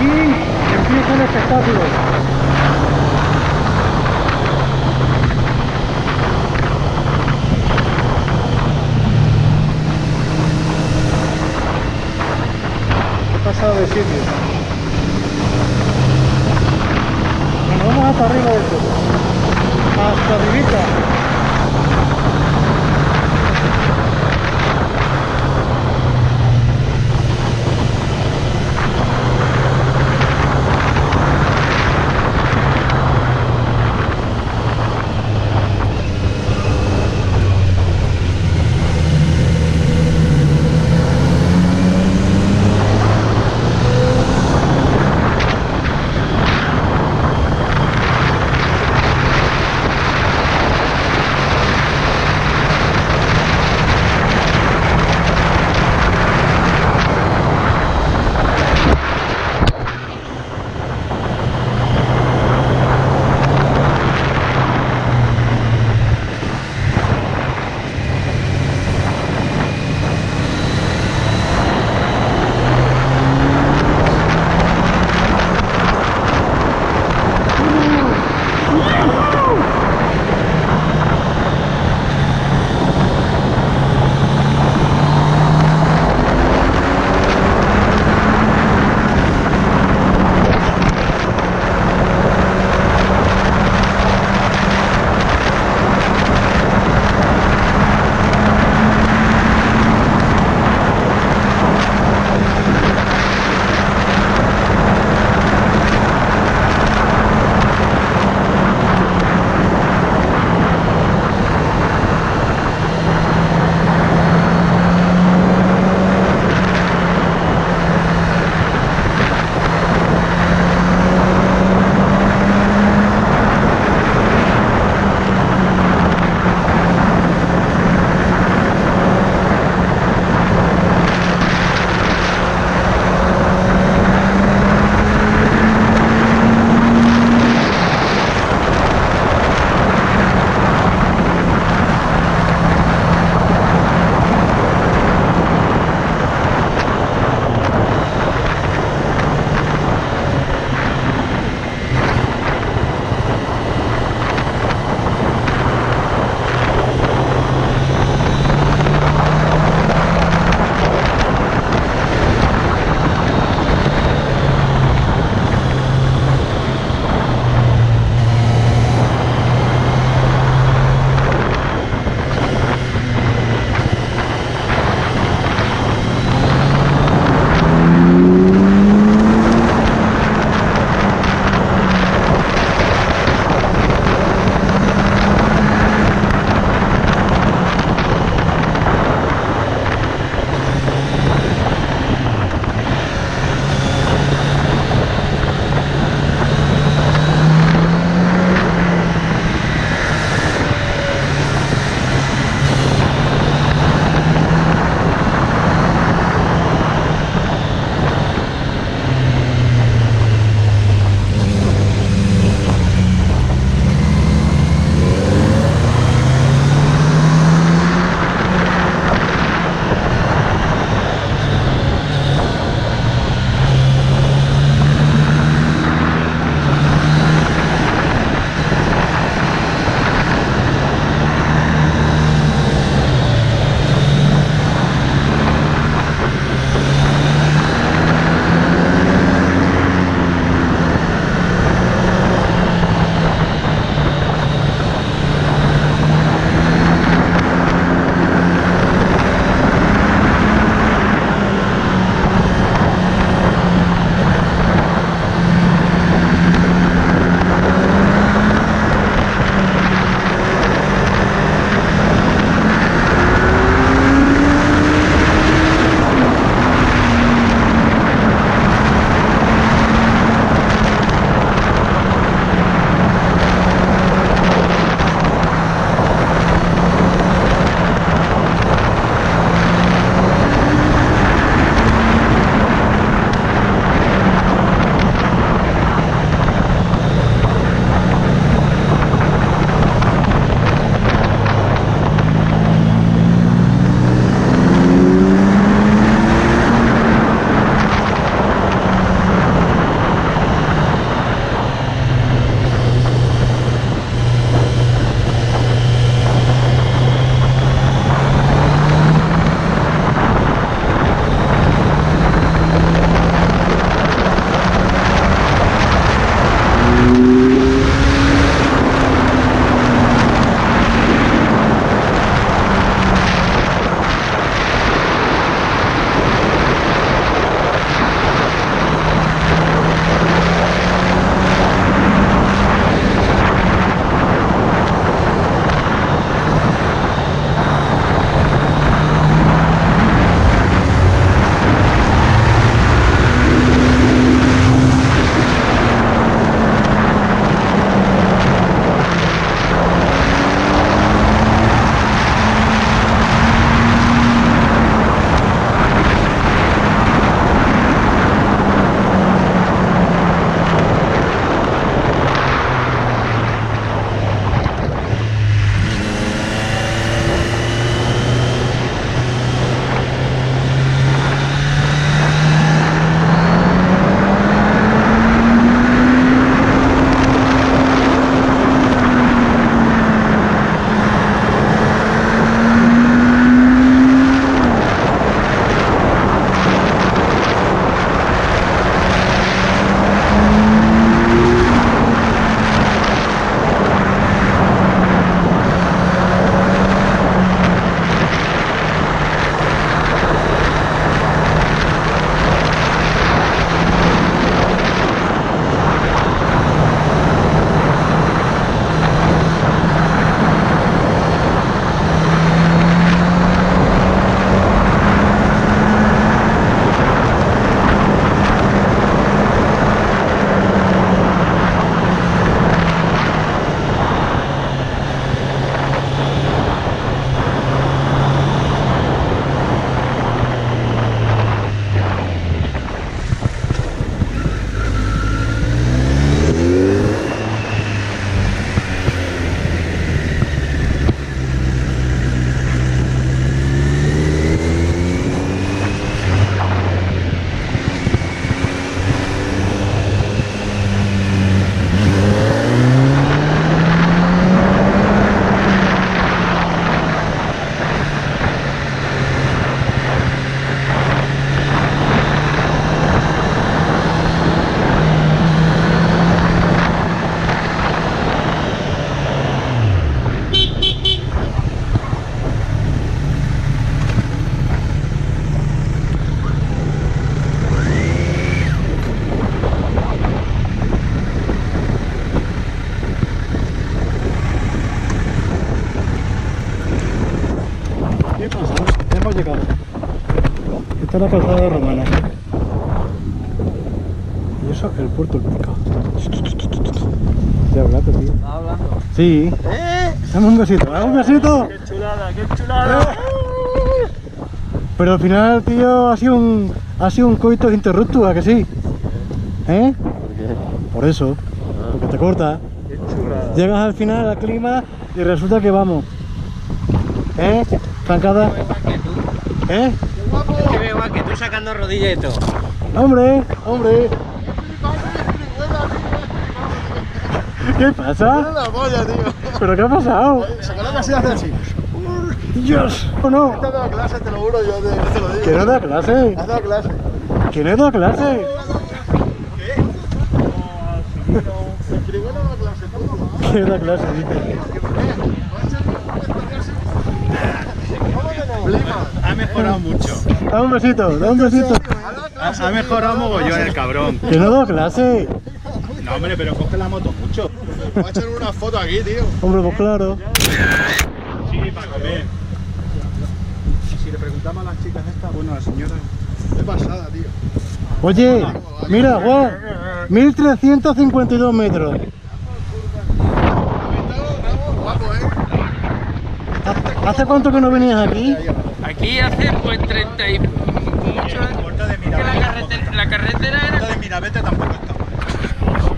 empieza el espectáculo. He pasado de sitio. Bueno, vamos hasta arriba de todo. Hasta arribita. Esta es la calzada romana. Y eso, el puerto del pescado. ¿Te hablaste, tío? ¿Estás hablando? Sí. Dame un besito, dame un besito. ¡Qué chulada, qué chulada! Pero al final, tío, ha sido un coito interruptus, ¿a que sí? ¿Eh? ¿Por qué? Por eso, porque te corta. ¡Qué chulada! Llegas al final al clima y resulta que vamos. ¿Eh? Zancada. ¿Eh? Es que veo más que tú sacando rodillas y todo. ¡Hombre! ¡Hombre! ¿Qué pasa? la polla, tío. ¿Pero qué ha pasado? Se acuerda que así hace así. ¡Dios! ¿O no? Te has dado clase, te lo juro, yo te lo digo. ¿Que no da clase? Has dado clase. ¿Que no da clase? Escribo no da clase, tú. ¿Que no da clase? Dice. Ha mejorado mucho. Da un besito, da un besito. Ha mejorado mogollón el cabrón. ¿Que no da clase? No, hombre, pero coge la moto mucho. Voy a echar una foto aquí, tío. Hombre, pues claro. Sí, para comer. Y si le preguntamos a las chicas estas, bueno, a la señora. Qué pasada, tío. Oye, mira, Juan. 1352 metros. Guapo, ¿Hace cuánto que no venías aquí? Aquí hace pues 30 y mucho años. Puerta de Que la carretera Puerta era... de Mirabete tampoco está mal.